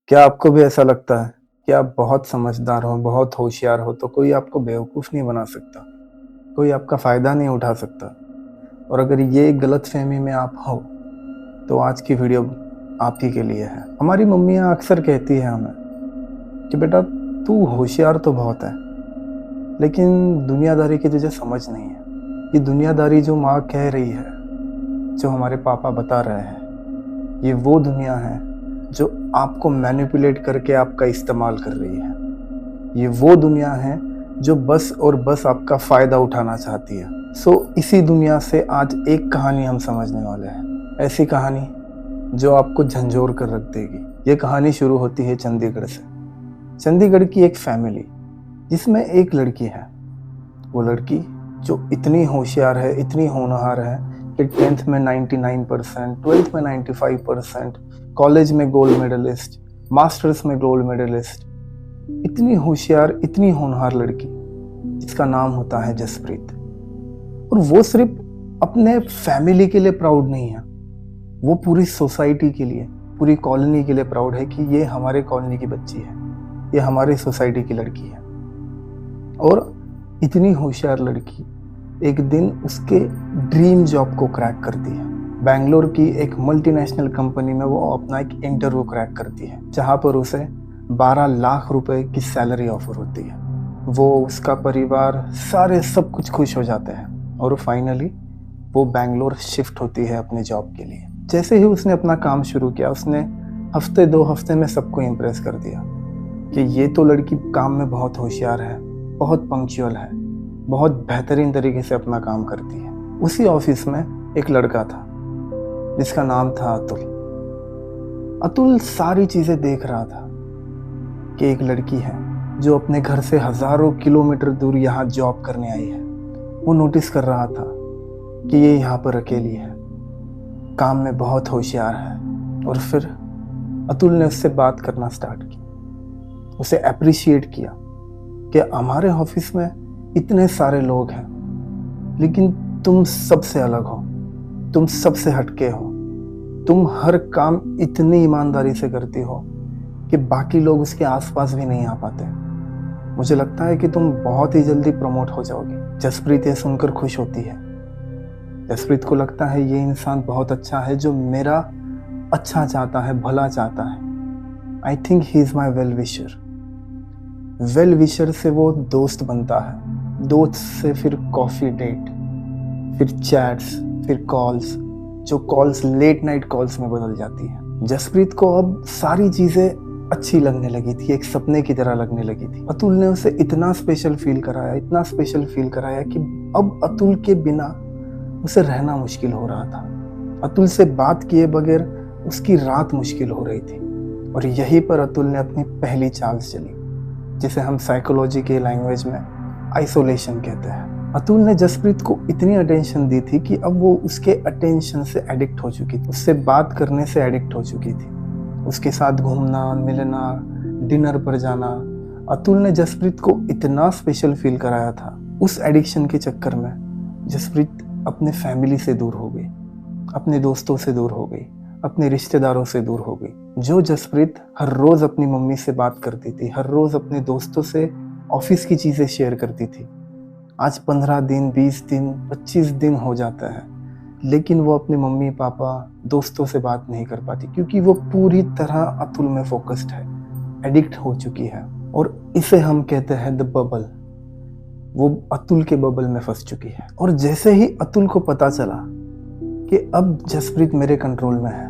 क्या आपको भी ऐसा लगता है कि आप बहुत समझदार हो, बहुत होशियार हो, तो कोई आपको बेवकूफ़ नहीं बना सकता, कोई आपका फ़ायदा नहीं उठा सकता? और अगर ये गलतफ़हमी में आप हो, तो आज की वीडियो आप ही के लिए है। हमारी मम्मियाँ अक्सर कहती हैं हमें कि बेटा तू होशियार तो बहुत है, लेकिन दुनियादारी की तुझे समझ नहीं है। ये दुनियादारी जो माँ कह रही है, जो हमारे पापा बता रहे हैं, ये वो दुनिया है जो आपको मैनिपुलेट करके आपका इस्तेमाल कर रही है। ये वो दुनिया है जो बस और बस आपका फ़ायदा उठाना चाहती है। इसी दुनिया से आज एक कहानी हम समझने वाले हैं। ऐसी कहानी जो आपको झंझोर कर रख देगी। ये कहानी शुरू होती है चंडीगढ़ से। चंडीगढ़ की एक फैमिली जिसमें एक लड़की है। वो लड़की जो इतनी होशियार है, इतनी होनहार है कि 10th में 99%, 12th में 95%, कॉलेज में गोल्ड मेडलिस्ट, मास्टर्स में गोल्ड मेडलिस्ट। इतनी होशियार, इतनी होनहार लड़की जिसका नाम होता है जसप्रीत। और वो सिर्फ अपने फैमिली के लिए प्राउड नहीं है, वो पूरी सोसाइटी के लिए, पूरी कॉलोनी के लिए प्राउड है कि ये हमारे कॉलोनी की बच्ची है, ये हमारी सोसाइटी की लड़की है। और इतनी होशियार लड़की एक दिन उसके ड्रीम जॉब को क्रैक करती है। बैंगलोर की एक मल्टीनेशनल कंपनी में वो अपना एक इंटरव्यू क्रैक करती है, जहाँ पर उसे 12 लाख रुपए की सैलरी ऑफर होती है। वो, उसका परिवार, सारे सब कुछ खुश हो जाते हैं और फाइनली वो बैंगलोर शिफ्ट होती है अपने जॉब के लिए। जैसे ही उसने अपना काम शुरू किया, उसने हफ्ते 2 हफ्ते में सबको इम्प्रेस कर दिया कि ये तो लड़की काम में बहुत होशियार है, बहुत पंक्चुअल है, बहुत बेहतरीन तरीके से अपना काम करती है। उसी ऑफिस में एक लड़का था जिसका नाम था अतुल। अतुल सारी चीज़ें देख रहा था कि एक लड़की है जो अपने घर से हज़ारों किलोमीटर दूर यहाँ जॉब करने आई है। वो नोटिस कर रहा था कि ये यहाँ पर अकेली है, काम में बहुत होशियार है। और फिर अतुल ने उससे बात करना स्टार्ट की, उसे अप्रिशिएट किया कि हमारे ऑफिस में इतने सारे लोग हैं, लेकिन तुम सबसे अलग हो, तुम सबसे हटके हो, तुम हर काम इतनी ईमानदारी से करती हो कि बाकी लोग उसके आसपास भी नहीं आ पाते। मुझे लगता है कि तुम बहुत ही जल्दी प्रमोट हो जाओगी। जसप्रीत ये सुनकर खुश होती है। जसप्रीत को लगता है ये इंसान बहुत अच्छा है, जो मेरा अच्छा चाहता है, भला चाहता है। I think he is my well wisher. Well wisher से वो दोस्त बनता है, दोस्त से फिर कॉफ़ी डेट, फिर चैट्स, फिर कॉल्स, जो कॉल्स लेट नाइट कॉल्स में बदल जाती है। जसप्रीत को अब सारी चीज़ें अच्छी लगने लगी थी, एक सपने की तरह लगने लगी थी। अतुल ने उसे इतना स्पेशल फील कराया, इतना स्पेशल फील कराया कि अब अतुल के बिना उसे रहना मुश्किल हो रहा था। अतुल से बात किए बगैर उसकी रात मुश्किल हो रही थी। और यहीं पर अतुल ने अपनी पहली चाल चली, जिसे हम साइकोलॉजी के लैंग्वेज में आइसोलेशन कहते हैं। अतुल ने जसप्रीत को इतनी अटेंशन दी थी कि अब वो उसके अटेंशन से एडिक्ट हो चुकी थी, उससे बात करने से एडिक्ट हो चुकी थी, उसके साथ घूमना, मिलना, डिनर पर जाना। अतुल ने जसप्रीत को इतना स्पेशल फील कराया था। उस एडिक्शन के चक्कर में जसप्रीत अपने फैमिली से दूर हो गई, अपने दोस्तों से दूर हो गई, अपने रिश्तेदारों से दूर हो गई। जो जसप्रीत हर रोज़ अपनी मम्मी से बात करती थी, हर रोज़ अपने दोस्तों से ऑफिस की चीज़ें शेयर करती थी, आज 15 दिन, 20 दिन, 25 दिन हो जाता है, लेकिन वो अपने मम्मी पापा, दोस्तों से बात नहीं कर पाती, क्योंकि वो पूरी तरह अतुल में फोकस्ड है, एडिक्ट हो चुकी है। और इसे हम कहते हैं द बबल। वो अतुल के बबल में फंस चुकी है। और जैसे ही अतुल को पता चला कि अब जसप्रीत मेरे कंट्रोल में है,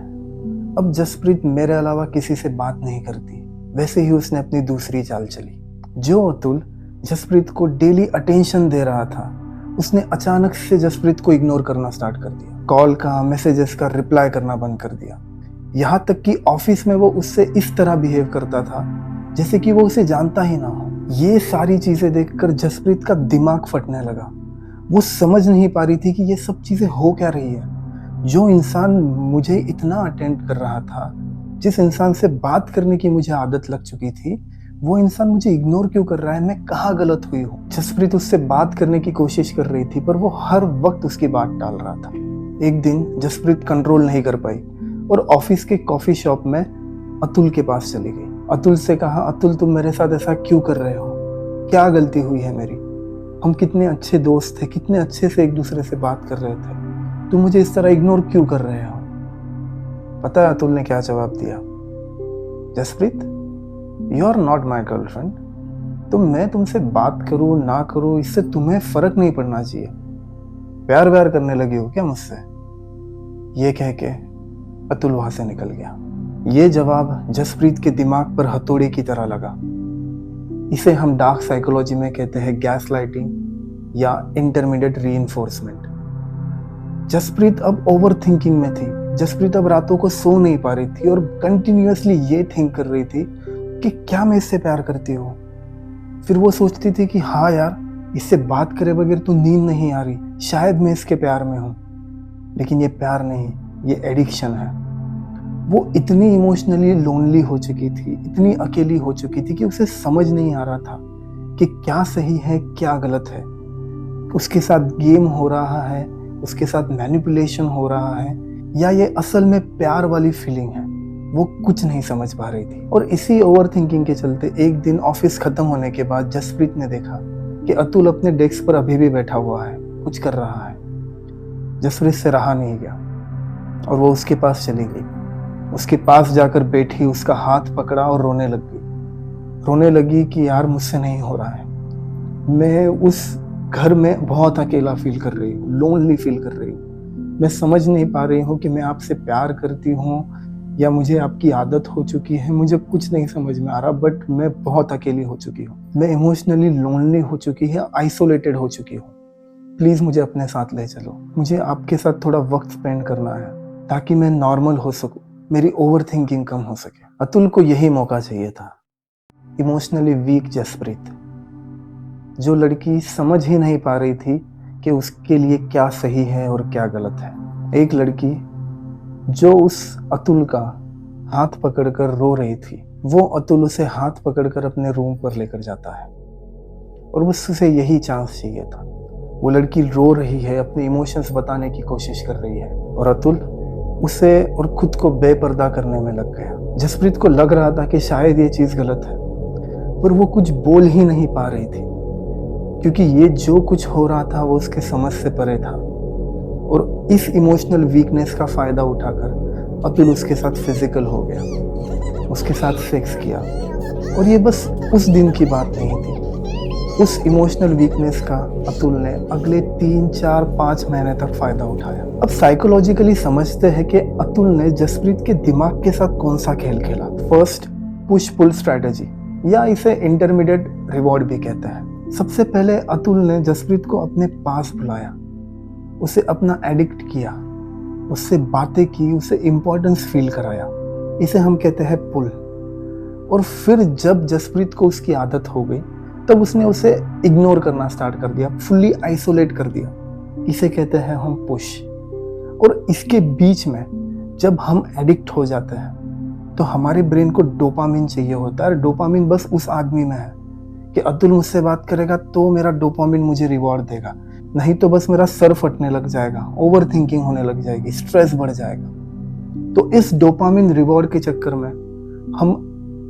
अब जसप्रीत मेरे अलावा किसी से बात नहीं करती, वैसे ही उसने अपनी दूसरी चाल चली। जो अतुल जसप्रीत को डेली अटेंशन दे रहा था, उसने अचानक से जसप्रीत को इग्नोर करना स्टार्ट कर दिया। कॉल का, मैसेजेस का रिप्लाई करना बंद कर दिया। यहाँ तक कि ऑफिस में वो उससे इस तरह बिहेव करता था जैसे कि वो उसे जानता ही ना हो। ये सारी चीज़ें देखकर जसप्रीत का दिमाग फटने लगा। वो समझ नहीं पा रही थी कि ये सब चीज़ें हो क्या रही है। जो इंसान मुझे इतना अटेंड कर रहा था, जिस इंसान से बात करने की मुझे आदत लग चुकी थी, वो इंसान मुझे इग्नोर क्यों कर रहा है? मैं कहाँ गलत हुई हूँ? जसप्रीत उससे बात करने की कोशिश कर रही थी, पर वो हर वक्त उसकी बात टाल रहा था। एक दिन जसप्रीत कंट्रोल नहीं कर पाई और ऑफिस के कॉफ़ी शॉप में अतुल के पास चली गई। अतुल से कहा, अतुल तुम मेरे साथ ऐसा क्यों कर रहे हो, क्या गलती हुई है मेरी, हम कितने अच्छे दोस्त थे, कितने अच्छे से एक दूसरे से बात कर रहे थे, तुम मुझे इस तरह इग्नोर क्यों कर रहे हो। पता है अतुल ने क्या जवाब दिया? Jaspreet, you are not my girlfriend, तो मैं तुमसे बात करूं ना करूं इससे तुम्हें फर्क नहीं पड़ना चाहिए, प्यार व्यार करने लगी हो क्या मुझसे। ये कह के अतुल वहां से निकल गया। ये जवाब जसप्रीत के दिमाग पर हथौड़े की तरह लगा। इसे हम डार्क साइकोलॉजी में कहते हैं गैस लाइटिंग या इंटरमीडिएट रीइंफोर्समेंट। जसप्रीत अब ओवर थिंकिंग में थी। जसप्रीत अब रातों को सो नहीं पा रही थी और कंटिन्यूअसली ये थिंक कर रही थी कि क्या मैं इससे प्यार करती हूँ। फिर वो सोचती थी कि हाँ यार, इससे बात करे बगैर तो नींद नहीं आ रही, शायद मैं इसके प्यार में हूँ। लेकिन ये प्यार नहीं, ये एडिक्शन है। वो इतनी इमोशनली लोनली हो चुकी थी, इतनी अकेली हो चुकी थी कि उसे समझ नहीं आ रहा था कि क्या सही है क्या गलत है। उसके साथ गेम हो रहा है, उसके साथ मैनिपुलेशन हो रहा है, या ये असल में प्यार वाली फीलिंग है। वो कुछ नहीं समझ पा रही थी। और इसी ओवर थिंकिंग के चलते एक दिन ऑफिस खत्म होने के बाद जसप्रीत ने देखा कि अतुल अपने डेस्क पर अभी भी बैठा हुआ है, कुछ कर रहा है। जसप्रीत से रहा नहीं गया और वो उसके पास चली गई। उसके पास जाकर बैठी, उसका हाथ पकड़ा और रोने लगी कि यार मुझसे नहीं हो रहा है, मैं उस घर में बहुत अकेला फील कर रही हूँ, लोनली फील कर रही हूँ। मैं समझ नहीं पा रही हूँ कि मैं आपसे प्यार करती हूँ या मुझे आपकी आदत हो चुकी है, मुझे कुछ नहीं समझ में आ रहा, बट मैं बहुत अकेली हो चुकी हूँ, मैं इमोशनली लोनली हो चुकी है, आइसोलेटेड हो चुकी हूँ। प्लीज़ मुझे अपने साथ ले चलो, मुझे आपके साथ थोड़ा वक्त स्पेंड करना है ताकि मैं नॉर्मल हो सकूँ, मेरी ओवर थिंकिंग कम हो सके। अतुल को यही मौका चाहिए था। इमोशनली वीक जसप्रीत, जो लड़की समझ ही नहीं पा रही थी कि उसके लिए क्या सही है और क्या गलत है। एक लड़की जो उस अतुल का हाथ पकड़कर रो रही थी, वो अतुल उसे हाथ पकड़कर अपने रूम पर लेकर जाता है और बस उसे यही चांस चाहिए था। वो लड़की रो रही है, अपने इमोशंस बताने की कोशिश कर रही है और अतुल उसे और खुद को बेपर्दा करने में लग गया। जसप्रीत को लग रहा था कि शायद ये चीज़ गलत है, पर वो कुछ बोल ही नहीं पा रही थी क्योंकि ये जो कुछ हो रहा था वो उसके समझ से परे था। और इस इमोशनल वीकनेस का फ़ायदा उठाकर अतुल उसके साथ फिजिकल हो गया, उसके साथ सेक्स किया। और ये बस उस दिन की बात नहीं थी। उस इमोशनल वीकनेस का अतुल ने अगले 3, 4, 5 महीने तक फ़ायदा उठाया। अब साइकोलॉजिकली समझते हैं कि अतुल ने जसप्रीत के दिमाग के साथ कौन सा खेल खेला। फर्स्ट, पुश पुल स्ट्रैटेजी, या इसे इंटरमीडिएट रिवॉर्ड भी कहते हैं। सबसे पहले अतुल ने जसप्रीत को अपने पास बुलाया, उसे अपना एडिक्ट किया, उससे बातें की, उसे इम्पोर्टेंस फील कराया। इसे हम कहते हैं पुल। और फिर जब जसप्रीत को उसकी आदत हो गई तब उसने उसे इग्नोर करना स्टार्ट कर दिया, फुल्ली आइसोलेट कर दिया। इसे कहते हैं हम पुश। और इसके बीच में जब हम एडिक्ट हो जाते हैं तो हमारे ब्रेन को डोपामिन चाहिए होता है। डोपामिन बस उस आदमी में है कि अतुल मुझसे बात करेगा तो मेरा डोपामिन मुझे रिवॉर्ड देगा, नहीं तो बस मेरा सर फटने लग जाएगा, ओवर थिंकिंग होने लग जाएगी, स्ट्रेस बढ़ जाएगा। तो इस डोपामिन रिवॉर्ड के चक्कर में हम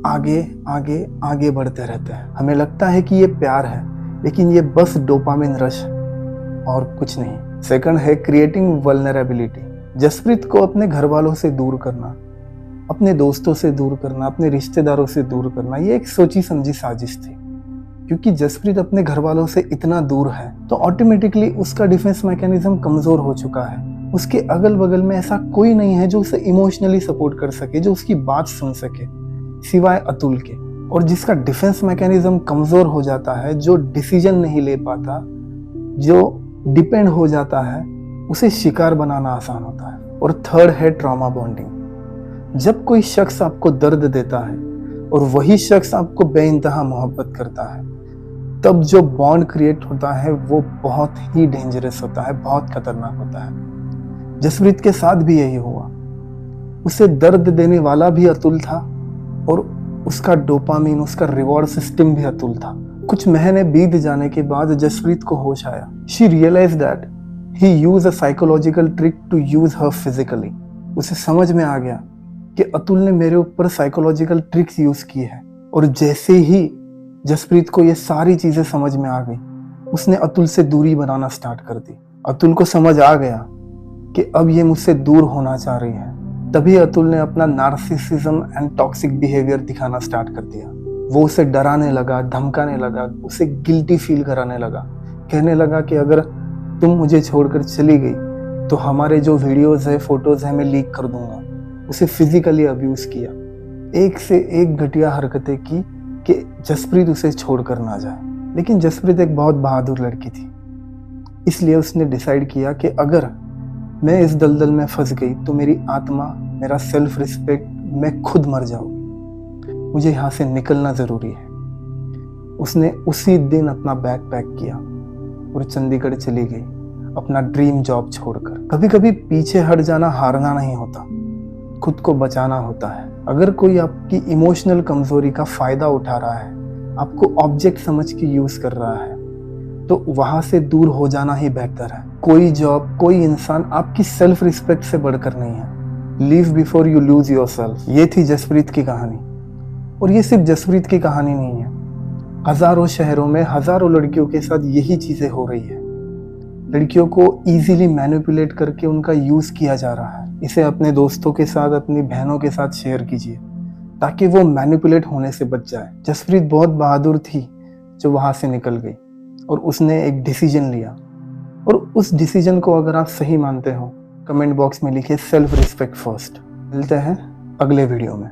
आगे आगे आगे बढ़ते रहते हैं। हमें लगता है कि ये प्यार है, लेकिन ये बस डोपामिन रश और कुछ नहीं। सेकंड है क्रिएटिंग वल्नरेबिलिटी। जसप्रीत को अपने घर वालों से दूर करना, अपने दोस्तों से दूर करना, अपने रिश्तेदारों से दूर करना, ये एक सोची समझी साजिश थी। क्योंकि जसप्रीत अपने घर वालों से इतना दूर है तो ऑटोमेटिकली उसका डिफेंस मैकेनिज्म कमजोर हो चुका है। उसके अगल बगल में ऐसा कोई नहीं है जो उसे इमोशनली सपोर्ट कर सके, जो उसकी बात सुन सके, सिवाय अतुल के। और जिसका डिफेंस मैकेनिज्म कमजोर हो जाता है, जो डिसीजन नहीं ले पाता, जो डिपेंड हो जाता है, उसे शिकार बनाना आसान होता है। और थर्ड है ट्रॉमा बॉन्डिंग। जब कोई शख्स आपको दर्द देता है और वही शख्स आपको बेइंतहा मोहब्बत करता है, तब जो बॉन्ड क्रिएट होता है वो बहुत ही डेंजरस होता है, बहुत खतरनाक होता है। जसप्रीत के साथ भी यही हुआ। उसे दर्द देने वाला भी अतुल था और उसका डोपामिन, उसका रिवॉर्ड सिस्टम भी अतुल था। कुछ महीने बीत जाने के बाद जसप्रीत को होश आया। She realize that he use a psychological trick to use her physically. उसे समझ में आ गया कि अतुल ने मेरे ऊपर साइकोलॉजिकल ट्रिक्स यूज किए हैं। और जैसे ही जसप्रीत को ये सारी चीजें समझ में आ गई, उसने अतुल से दूरी बनाना स्टार्ट कर दी। अतुल को समझ आ गया कि अब ये मुझसे दूर होना चाह रही है। तभी अतुल ने अपना नार्सिसिज्म एंड टॉक्सिक बिहेवियर दिखाना स्टार्ट कर दिया। वो उसे डराने लगा, धमकाने लगा, उसे गिल्टी फील कराने लगा, कहने लगा कि अगर तुम मुझे छोड़कर चली गई तो हमारे जो वीडियोस है, फोटोज है, मैं लीक कर दूंगा। उसे फिजिकली अब्यूज किया, एक से एक घटिया हरकतें की कि जसप्रीत उसे छोड़कर ना जाए। लेकिन जसप्रीत एक बहुत बहादुर लड़की थी, इसलिए उसने डिसाइड किया कि अगर मैं इस दलदल में फंस गई तो मेरी आत्मा, मेरा सेल्फ रिस्पेक्ट, मैं खुद मर जाऊंगी, मुझे यहाँ से निकलना ज़रूरी है। उसने उसी दिन अपना बैग पैक किया और चंडीगढ़ चली गई, अपना ड्रीम जॉब छोड़कर। कभी कभी पीछे हट जाना हारना नहीं होता, खुद को बचाना होता है। अगर कोई आपकी इमोशनल कमजोरी का फायदा उठा रहा है, आपको ऑब्जेक्ट समझ के यूज कर रहा है, तो वहां से दूर हो जाना ही बेहतर है। कोई जॉब, कोई इंसान आपकी सेल्फ रिस्पेक्ट से बढ़कर नहीं है। Leave before you lose yourself. ये थी जसप्रीत की कहानी। और ये सिर्फ जसप्रीत की कहानी नहीं है, हजारों शहरों में हजारों लड़कियों के साथ यही चीजें हो रही है। लड़कियों को इजीली मैनिपुलेट करके उनका यूज किया जा रहा है। इसे अपने दोस्तों के साथ, अपनी बहनों के साथ शेयर कीजिए ताकि वो मैनिपुलेट होने से बच जाए। जसप्रीत बहुत बहादुर थी जो वहां से निकल गई और उसने एक डिसीजन लिया। और उस डिसीजन को अगर आप सही मानते हो, कमेंट बॉक्स में लिखिए सेल्फ रिस्पेक्ट फर्स्ट। मिलते हैं अगले वीडियो में।